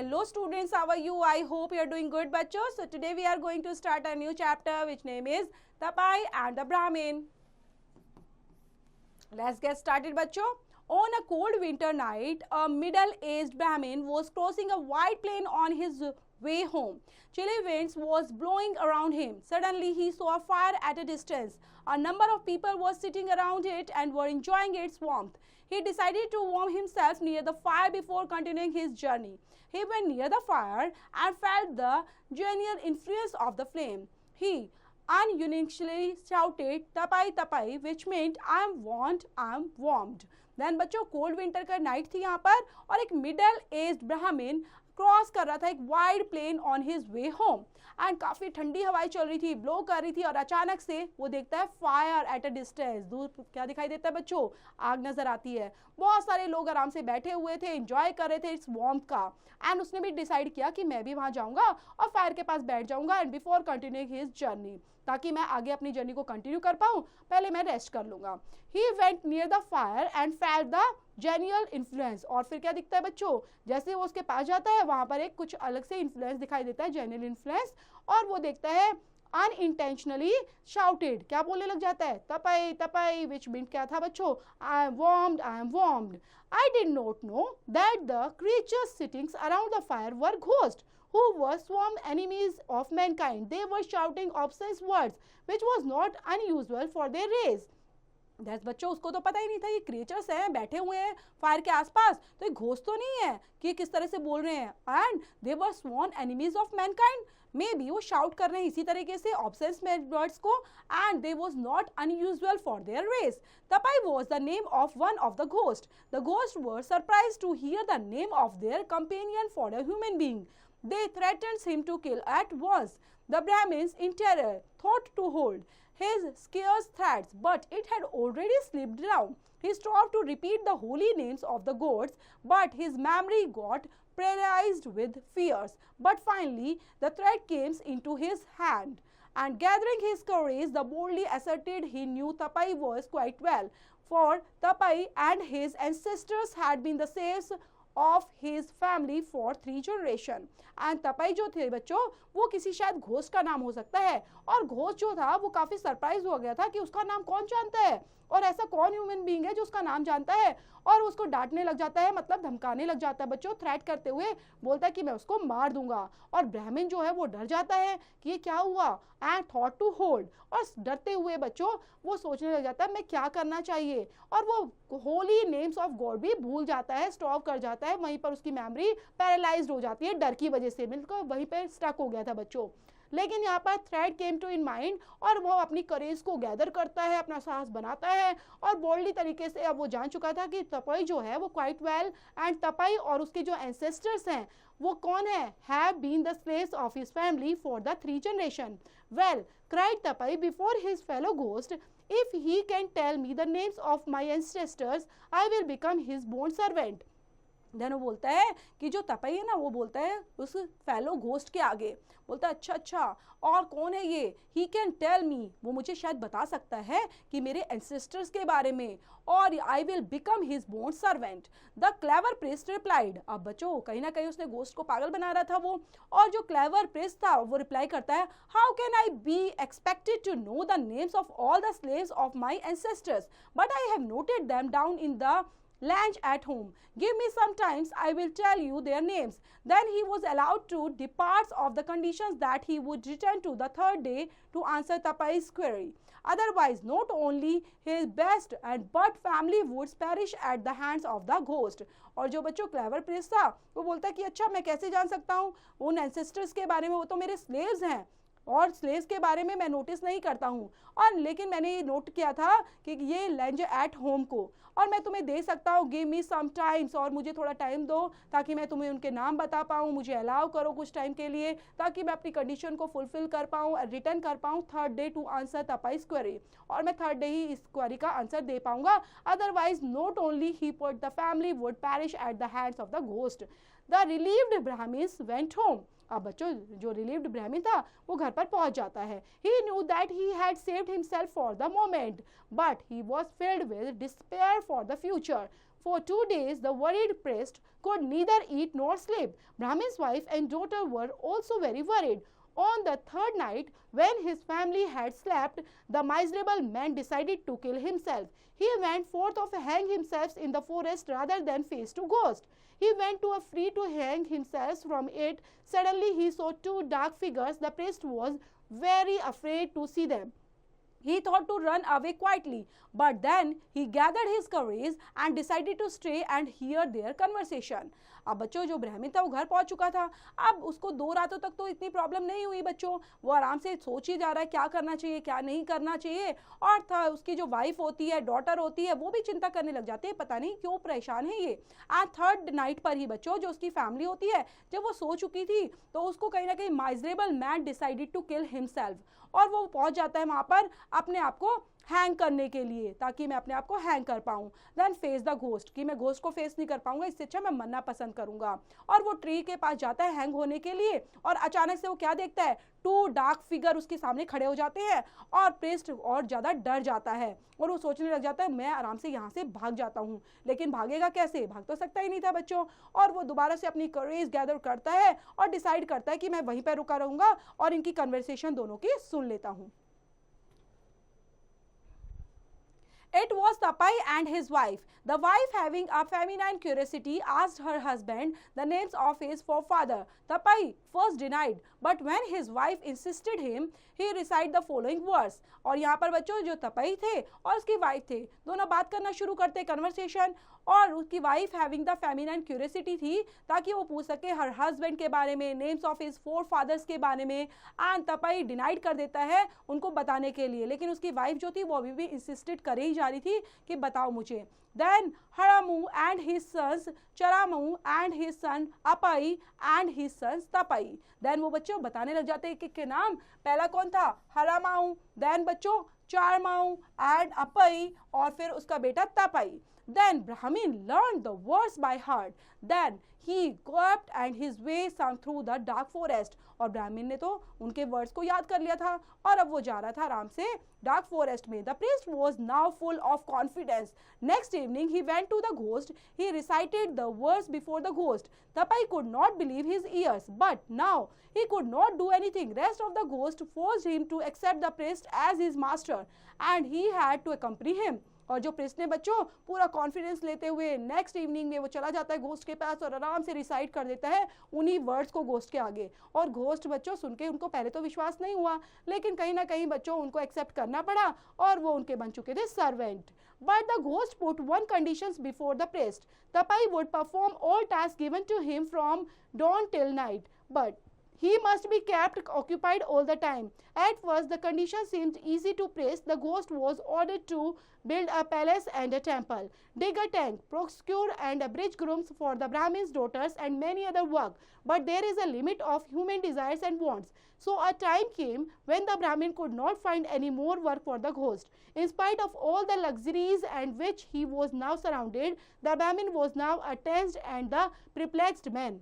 Hello students, how are you? I hope you are doing good bachcho. So today we are going to start a new chapter which name is Tapai and the Brahmin. Let's get started bachcho. On a cold winter night, a middle-aged Brahmin was crossing a wide plain on his way home. Chilly winds was blowing around him. Suddenly he saw a fire at a distance. A number of people were sitting around it and were enjoying its warmth. He decided to warm himself near the fire before continuing his journey. He went near the fire and felt the genial influence of the flame. He unintentionally shouted tapai tapai, which meant I am warmed. Then बच्चों cold winter का night थी यहाँ पर और एक middle aged ब्राह्मण cross कर रहा था एक wide plain on his way home and काफी ठंडी हवाएं चल रही थी, ब्लो कर रही थी और अचानक से वो देखता है फायर एट अ डिस्टेंस. दूर क्या दिखाई देता है बच्चों? आग नजर आती है. बहुत सारे लोग आराम से बैठे हुए थे, एंजॉय कर रहे थे इस वार्मथ का. एंड उसने भी डिसाइड किया कि मैं भी वहां जाऊंगा और फायर के पास बैठ जाऊंगा and before continuing his journey, ताकि मैं आगे अपनी जर्नी को कंटिन्यू कर पाऊं, पहले मैं रेस्ट कर लूंगा. He went near the fire and felt the genuine influence. और फिर क्या दिखता है बच्चों? जैसे वो उसके पास जाता है वहां पर एक कुछ अलग से इन्फ्लुएंस दिखाई देता है, जेन्युइन इन्फ्लुएंस. और वो देखता है unintentionally shouted, क्या बोलने लग जाता है? तपई तपई, which meant क्या था बच्चों? I am warmed. I did not know that the creatures sitting around the fire were ghosts who were sworn enemies of mankind. They were shouting obscene words which was not unusual for their race. That's बच्चों उसको तो पता ही नहीं था ये creatures हैं बैठे हुए हैं फायर के आसपास, तो ये घोस्ट तो नहीं है कि ये किस तरह से बोल रहे हैं. And they were sworn enemies of mankind. May be वो शाउट कर रहे हैं इसी तरीके से ऑब्सेस वर्ड्स को. And they was not unusual for their race. Tapai was the name of one of the ghost. The ghost were surprised to hear the name of their companion for a human being. They threatened him to kill at once. The Brahmins, in terror, thought to hold his scarce threats, but it had already slipped down. He strove to repeat the holy names of the gods, but his memory got paralyzed with fears. But finally, the threat came into his hand, and gathering his courage, the boldly asserted he knew Tapai was quite well, for Tapai and his ancestors had been the saves of his family for 3 generations. And तपाई जो थे बच्चों वो किसी शायद ghost का नाम हो सकता है. और घोस्ट जो था वो काफी सरप्राइज हो गया था कि उसका नाम कौन जानता है और ऐसा कौन ह्यूमन बीइंग है जो उसका नाम जानता है. और उसको डांटने लग जाता है, मतलब धमकाने लग जाता है बच्चों, थ्रेट करते हुए बोलता है कि मैं उसको मार दूंगा. और ब्राह्मण जो है वो डर जाता है कि ये क्या हुआ. एंड थॉट टू होल्ड, और डरते हुए बच्चों वो सोचने लग जाता है मैं क्या करना चाहिए. और वो होली नेम्स ऑफ गॉड भी भूल जाता है, स्टॉप कर जाता है. वहीं पर उसकी मेमोरी पैरालाइज्ड हो जाती है डर की वजह से, बिल्कुल वहीं पर स्टक हो गया था बच्चों. लेकिन यहाँ पर thread came to in mind और वो अपनी करेज को गैदर करता है, अपना साहस बनाता है और बोल्डली तरीके से अब वो जान चुका था कि तपई जो है वो क्वाइट वेल एंड तपई और उसके जो एंसेस्टर्स हैं वो कौन है? Have been the slaves of his family for the 3 generation. Well cried Tapai before his fellow ghost, if he can tell me the names of my ancestors I will become his bond servant. Then वो बोलता है कि जो तपई है ना वो बोलता है उस फेलो घोस्ट के आगे, बोलता है अच्छा और कौन है ये? ही कैन टेल मी, वो मुझे शायद बता सकता है कि मेरे एंसेस्टर्स के बारे में, और आई will become his bond servant. The clever priest replied. अब बच्चों कहीं ना कहीं उसने घोस्ट को पागल बना रहा था वो, और जो क्लेवर प्रिस्ट था वो रिप्लाई करता है how can I be expected to know the names of all the slaves of my ancestors, but I have noted them down in the lounge at home. Give me some time, I will tell you their names. Then he was allowed to depart of the conditions that he would return to the 3rd day to answer Tapai's query. Otherwise, not only his best and but family would perish at the hands of the ghost. और जो बच्चों clever Prince था वो बोलता है कि अच्छा मैं कैसे जान सकता हूँ उन एंसेस्टर्स के बारे में, वो तो मेरे स्लेव्स हैं और स्लेव्स के बारे में मैं नोटिस नहीं करता हूँ. और लेकिन मैंने ये नोट किया था कि ये लंच एट होम को, और मैं तुम्हें दे सकता हूँ गिव मी सम टाइम्स, और मुझे थोड़ा टाइम दो ताकि मैं तुम्हें उनके नाम बता पाऊँ, मुझे अलाउ करो कुछ टाइम के लिए ताकि मैं अपनी कंडीशन को फुलफिल कर पाऊँ, रिटर्न कर पाऊँ 3rd day to answer Tapai's query, और मैं 3rd डे ही इस क्वेरी का आंसर दे पाऊंगा. Otherwise not only he but the family would perish at the hands of the ghost. The relieved Brahmins went home. अब बच्चों जो रिलीव्ड ब्राह्मण था वो घर पर पहुंच जाता है। He knew that he had saved himself for the moment but he was filled with despair for the future. For 2 days, the worried priest could neither eat nor sleep. Brahmin's wife and daughter were also very worried. On the third night, when his family had slept, the miserable man decided to kill himself. He went forth to hang himself in the forest rather than face to ghost. He went to a tree to hang himself from it. Suddenly, he saw two dark figures. The priest was very afraid to see them. He thought to run away quietly, but then he gathered his courage and decided to stay and hear their conversation. अब बच्चों जो ब्राह्मण था वो घर पहुंच चुका था। अब उसको 2 रातों तक तो इतनी प्रॉब्लम नहीं हुई बच्चों, वो आराम से सोच ही जा रहा है क्या करना चाहिए क्या नहीं करना चाहिए। और उसकी जो वाइफ होती है, डॉटर होती है, वो भी चिंता करने लग जाती है, पता नहीं क्यों परेशान है ये। एंड थर्ड नाइट पर ही बच्चों जो उसकी फैमिली होती है, जब वो सो चुकी थी तो उसको कहीं ना कहीं miserable man decided to kill himself, और वो पहुंच जाता है वहां पर अपने आप को हैंग करने के लिए, ताकि मैं अपने आप को हैंग कर पाऊं। देन फेस द घोस्ट, कि मैं घोस्ट को फेस नहीं कर पाऊंगा, इससे अच्छा मैं मरना पसंद करूंगा। और वो ट्री के पास जाता है हैंग होने के लिए, और अचानक से वो क्या देखता है, 2 डार्क फिगर उसके सामने खड़े हो जाते हैं, और प्रीस्ट और ज़्यादा डर जाता है और वो सोचने लग जाता है मैं आराम से यहाँ से भाग जाता हूँ। लेकिन भागेगा कैसे, भाग तो सकता ही नहीं था बच्चों। और वो दोबारा से अपनी करेज गैदर करता है और डिसाइड करता है कि मैं वहीं पर रुका रहूँगा और इनकी कन्वर्सेशन दोनों की सुन लेता हूँ। It was Tapai and his wife. The wife, having a feminine curiosity, asked her husband the names of his forefather. Tapai first denied, but when his wife insisted him, he recited the following verse. और यहाँ पर बच्चों जो तपई थे और उसकी wife थे, दोनों बात करना शुरू करते कन्वर्सेशन, और उसकी wife having the feminine curiosity थी ताकि वो पूछ सके हर हस्बैंड के बारे में, नेम्स ऑफ हिज 4 फादर्स के बारे में। एंड तपई डिनाइड कर देता है उनको बताने के लिए, लेकिन उसकी वाइफ जो थी वो अभी भी इंसिस्टेड कर ही जा रही थी कि बताओ मुझे। Then Haramu and his sons Charamu and his son Apai and his sons Tapai. Then वो बच्चों बताने लग जाते हैं कि नाम, पहला कौन था, हरामाऊ, then बच्चों चारमाऊ and Apai, और फिर उसका बेटा तापाई। Then Brahmin learned the words by heart. Then he galloped and his way sang through the dark forest. और ब्राह्मण ने तो उनके वर्ड्स को याद कर लिया था और अब वो जा रहा था आराम से डार्क फॉरेस्ट में। The priest was now full of confidence. Next evening he went to the ghost. He recited the words before the ghost. Tapai could not believe his ears, but now he could not do anything. Rest of the ghost forced him to accept the priest as his master, and he had to accompany him. और जो priest ने बच्चों पूरा confidence लेते हुए next evening में वो चला जाता है घोस्ट के पास और आराम से रिसाइट कर देता है उन्हीं वर्ड्स को घोस्ट के आगे। और घोस्ट बच्चों सुन के उनको पहले तो विश्वास नहीं हुआ, लेकिन कहीं ना कहीं बच्चों उनको एक्सेप्ट करना पड़ा और वो उनके बन चुके थे servant. But the ghost put one condition before the priest. Tapai would perform all tasks given to him from dawn till night, but he must be kept occupied all the time. At first, the condition seemed easy to priest. The ghost was ordered to build a palace and a temple, dig a tank, procure and bridge grooms for the Brahmin's daughters, and many other work. But there is a limit of human desires and wants. So a time came when the Brahmin could not find any more work for the ghost. In spite of all the luxuries and which he was now surrounded, the Brahmin was now a tensed and the perplexed man.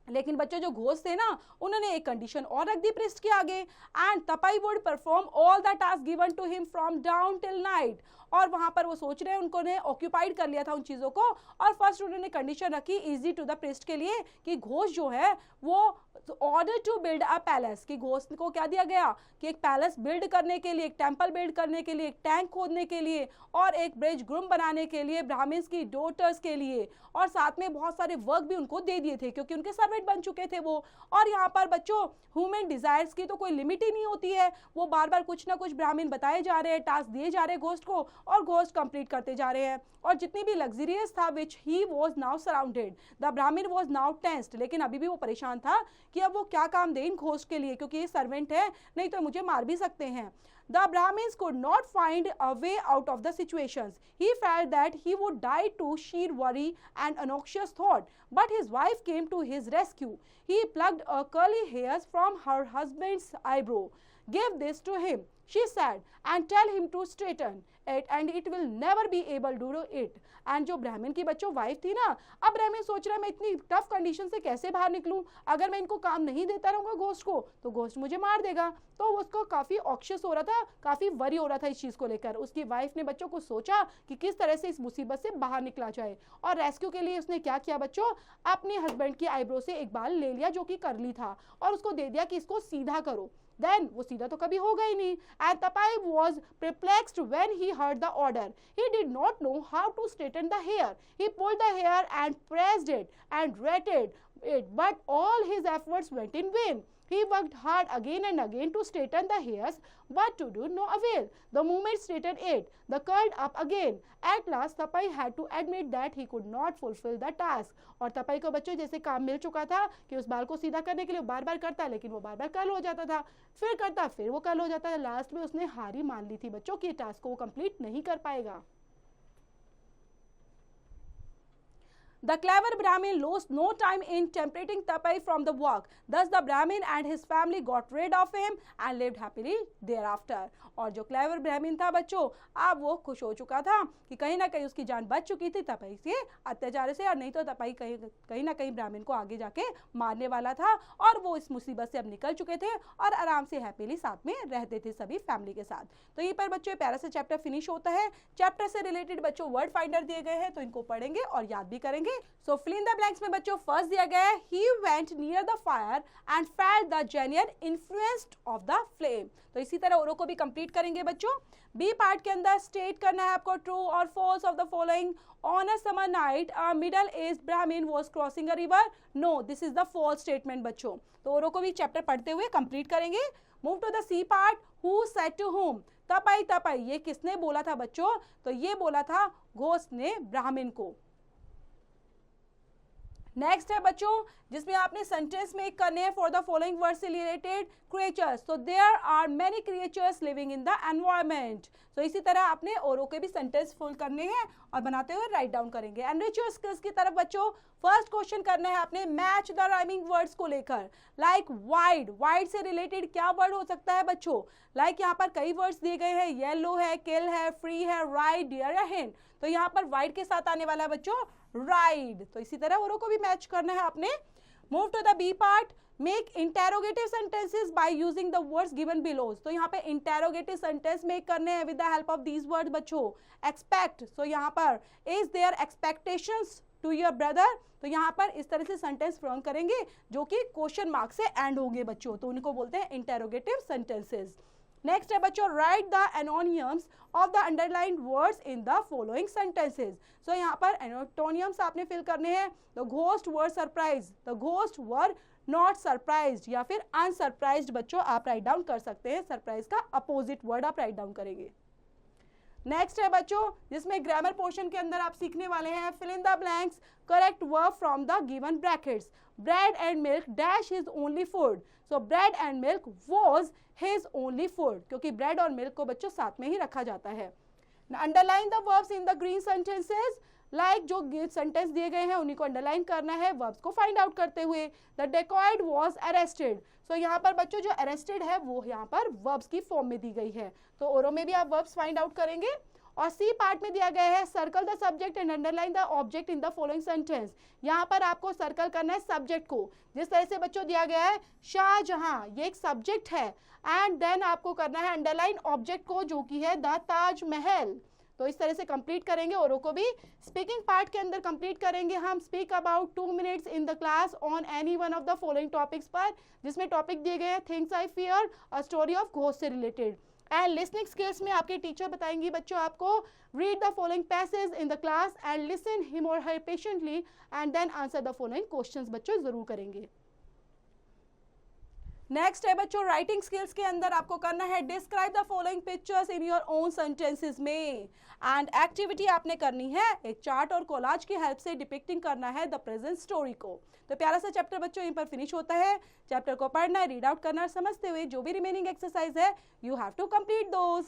लेकिन बच्चों जो ghost थे ना उन्होंने एक condition और रख दी priest के आगे, and Tapai would perform all the task given to him from dawn till night. और वहां पर वो सोच रहे हैं उन्होंने ऑक्यूपाइड कर लिया था उन चीज़ों को, और फर्स्ट उन्होंने कंडीशन रखी इजी टू द प्रिस्ट के लिए कि घोस्ट जो है वो order to build a palace, कि घोस्ट को क्या दिया गया कि एक पैलेस बिल्ड करने के लिए, एक टेम्पल बिल्ड करने के लिए, एक टैंक खोदने के लिए और एक ब्रिज ग्रूम बनाने के लिए ब्राह्मण्स की डॉटर्स के लिए, और साथ में बहुत सारे वर्क भी उनको दे दिए थे क्योंकि उनके सर्वेंट बन चुके थे वो। और यहाँ पर बच्चों ह्यूमन डिजायर्स की तो कोई लिमिट ही नहीं होती है, वो बार बार कुछ ना कुछ ब्राह्मण बताए जा रहे हैं, टास्क दिए जा रहे हैं घोस्ट को और घोस्ट कंप्लीट करते जा रहे हैं। और जितनी भी लग्जरियस था which he was now surrounded, the brahmin was now tensed, लेकिन अभी भी वो परेशान था कि अब वो क्या काम दे इन घोस्ट के लिए, क्योंकि ये सर्वेंट है नहीं तो मुझे मार भी सकते हैं। The Brahmins could not find a way out of the situations. He felt that he would die to sheer worry and anxious thought. But his wife came to his rescue. He plucked a curly hairs from her husband's eyebrow. Give this to him. she said, and tell him to straighten it and it will never be able to do it. And जो ब्राह्मण की बच्चों wife थी ना, अब ब्राह्मण सोच रहा है मैं इतनी टफ कंडीशन से कैसे बाहर निकलूं, अगर मैं इनको काम नहीं देता रहूंगा घोस्ट को तो घोस्ट मुझे मार देगा। तो उसको काफी ऑक्शियस हो रहा था, काफी वरी हो रहा था इस चीज को लेकर। उसकी वाइफ ने बच्चों को सोचा कि किस तरह से इस मुसीबत से बाहर निकला जाए, और रेस्क्यू के लिए उसने क्या किया बच्चों, अपने हस्बैंड की आईब्रो से एक बाल ले लिया जो कि करली था, और उसको दे दिया कि इसको सीधा करो। Then वो सीधा तो कभी होगा ही नहीं। And Tapai was perplexed when he heard the order. He did not know how to straighten the hair. He pulled the hair and pressed it and ratted it, but all his efforts went in vain. He worked hard again and again to straighten the hairs, but to do no avail. The moment straightened it, the curled up again. At last, Tapai had to admit that he could not fulfill the task. और तपाई को बच्चों जैसे काम मिल चुका था कि उस बाल को सीधा करने के लिए बार बार करता, लेकिन वो बार बार कर्ल हो जाता था, फिर करता, फिर वो कर्ल हो जाता था। लास्ट में उसने हार ही मान ली थी बच्चों कि टास्क को वो कंप्लीट नहीं कर पाएगा। The clever Brahmin lost no time in tempting Tapai from the work. Thus the Brahmin and his family got rid of him and lived happily thereafter. और जो क्लेवर ब्राह्मण था बच्चों, अब वो खुश हो चुका था कि कहीं ना कहीं उसकी जान बच चुकी थी तपाई के अत्याचार से, और नहीं तो तपाई कहीं ना कहीं ब्राह्मण को आगे जाके मारने वाला था। और वो इस मुसीबत से अब निकल चुके थे और आराम से हैप्पीली साथ में रहते थे सभी फैमिली के साथ। तो यहीं पर बच्चों प्यारा सा चैप्टर फिनिश होता है। चैप्टर से रिलेटेड बच्चों वर्ड फाइंडर दिए गए हैं, तो इनको पढ़ेंगे और याद भी करेंगे। सो फिल इन द ब्लैंक्स में बच्चों फर्स्ट दिया गया है, he went near the fire and felt the genuine influenced of the flame. तो इसी तरह औरों को भी कंप्लीट करेंगे बच्चों। बी पार्ट के अंदर स्टेट करना है आपको ट्रू और false of the following. On a summer night a middle aged brahmin was crossing a river. No, this is the false statement बच्चों। तो औरों को भी चैप्टर पढ़ते हुए कंप्लीट करेंगे। Move to the C part, who said to whom. Tapai तपाई, ये किसने बोला था बच्चों, तो ये बोला था घोस्ट ने ब्राह्मण को। नेक्स्ट है बच्चों जिसमें आपने सेंटेंस मेक करने हैं फॉर द फॉलोइंग वर्ड से रिलेटेड क्रिएचर्स। तो there are many creatures living in the environment. तो इसी तरह आपने औरों के भी सेंटेंस फुल करने हैं और बनाते हुए राइट डाउन करेंगे। एनरिच योर स्किल्स की तरफ बच्चों फर्स्ट क्वेश्चन करना है आपने मैच द राइमिंग वर्ड्स को लेकर। लाइक वाइड, वाइड से रिलेटेड क्या वर्ड हो सकता है बच्चों, लाइक यहाँ पर कई वर्ड्स दिए गए हैं, येलो है, किल है, फ्री है, राइड, डियर या हिंट। तो यहाँ पर वाइड के साथ आने वाला है बच्चों राइड। तो इसी तरह औरों को भी मैच करना है आपने। Move to the B part, make interrogative sentences by using the words given below. तो यहाँ पे इंटेरोगेटिव सेंटेंस मेक करने हैं with the help of these word बच्चों। एक्सपेक्ट, सो यहाँ पर is there expectations to your brother. तो यहाँ पर इस तरह से सेंटेंस फॉर्म करेंगे जो कि क्वेश्चन मार्क से एंड होंगे बच्चों, तो उनको बोलते हैं इंटेरोगेटिव सेंटेंसेस। नेक्स्ट है बच्चों write the antonyms of the underlined words in the following sentences. So यहाँ पर एनोटोनियम्स आपने फिल करने हैं। The ghost were surprise, the ghost were not surprised या फिर अनसरप्राइज्ड बच्चों आप राइट डाउन कर सकते हैं। सरप्राइज का अपोजिट वर्ड आप राइट डाउन करेंगे। नेक्स्ट है बच्चों जिसमें ग्रामर पोर्शन के अंदर आप सीखने वाले हैं fill in the blanks correct verb from the given brackets. Bread and milk dash his only food. So bread and milk was his only food, क्योंकि ब्रेड और मिल्क को बच्चों साथ में ही रखा जाता है। Underline the verbs in the green sentences. Like जो सेंटेंस दिए गए हैं उन्हीं को अंडरलाइन करना है वर्ब्स को फाइंड आउट करते हुए। The dacoit was arrested. So यहाँ पर बच्चों जो अरेस्टेड है वो यहाँ पर वर्ब्स की फॉर्म में दी गई है, तो औरों में भी आप वर्ब्स फाइंड आउट करेंगे। और सी पार्ट में दिया गया है circle the subject and underline the object in the following sentence. यहाँ पर आपको सर्कल करना है सब्जेक्ट को, जिस तरह से बच्चों दिया गया है शाहजहां, ये एक सब्जेक्ट है, एंड देन आपको करना है अंडरलाइन ऑब्जेक्ट को जो कि है द ताजमहल। तो इस तरह से कंप्लीट करेंगे। औरों को भी स्पीकिंग पार्ट के अंदर कंप्लीट करेंगे हम। Speak about 2 minutes in the class on any one of the following topics पर, जिसमें टॉपिक दिए गए हैं things I fear, a story of ghost से रिलेटेड। एंड लिसनिंग स्किल्स में आपके टीचर बताएंगी बच्चों आपको read the following passage in the class and listen him और her patiently and then answer the following questions बच्चों जरूर करेंगे। नेक्स्ट है बच्चों राइटिंग स्किल्स के अंदर आपको करना है describe the following pictures in your own sentences में। एंड एक्टिविटी आपने करनी है एक चार्ट और कोलाज की हेल्प से डिपिक्टिंग करना है द प्रेजेंट स्टोरी को। तो प्यारा सा चैप्टर बच्चों यहीं पर फिनिश होता है। चैप्टर को पढ़ना है, रीड आउट करना है, समझते हुए जो भी रिमेनिंग एक्सरसाइज है you have to complete those.